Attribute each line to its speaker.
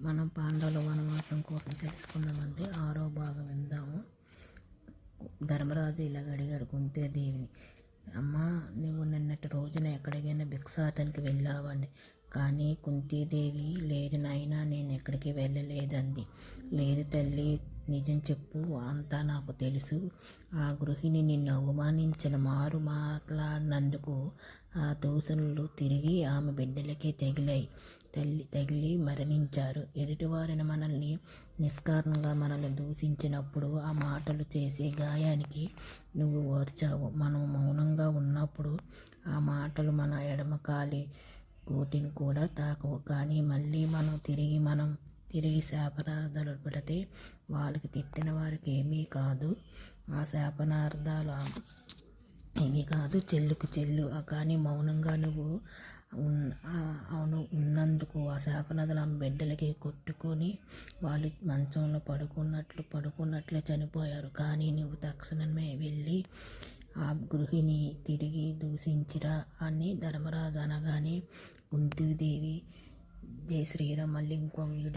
Speaker 1: మనం పాండవుల వనవాసం కోసం తెలుసుకుందామండి. 6వ భాగం విందాము. ధర్మరాజు ఇలాగ అడిగాడు కుంతీదేవిని, అమ్మా నువ్వు నిన్నటి రోజున ఎక్కడికైనా భిక్షాటనకి వెళ్ళావండి. కానీ కుంతీదేవి లేదు నాయనా, నేను ఎక్కడికి వెళ్ళలేదంది. లేదు తల్లి, నిజం చెప్పు, అంతా నాకు తెలుసు. ఆ గృహిణి నిన్ను అవమానించిన మారు మాట్లాడినందుకు ఆ దూషణలు తిరిగి ఆమె బిడ్డలకే తగిలి మరణించారు. ఎదుటివారిని మనల్ని నిష్కారణంగా మనల్ని దూషించినప్పుడు ఆ మాటలు చేసే గాయానికి నువ్వు ఓర్చావు. మనం మౌనంగా ఉన్నప్పుడు ఆ మాటలు మన ఎడమకాలి కోటిని కూడా తాకవు. కానీ మళ్ళీ మనం తిరిగి శాపనార్థాలు పెడితే వాళ్ళకి తిట్టిన వారికి ఏమీ కాదు. ఆ శాపనార్థాలు ఏమీ కాదు, చెల్లుకు చెల్లు. కానీ మౌనంగా నువ్వు ఉన్నందుకు ఆ శాపనదులు ఆమె బిడ్డలకి కొట్టుకొని వాళ్ళు మంచంలో పడుకున్నట్లే చనిపోయారు. కానీ నువ్వు తక్షణమే వెళ్ళి ఆ గృహిణి తిరిగి దూషించిరా అని ధర్మరాజు అనగానే కుంతీదేవి జై శ్రీరామ్. మళ్ళీ ఇంకో వీడియో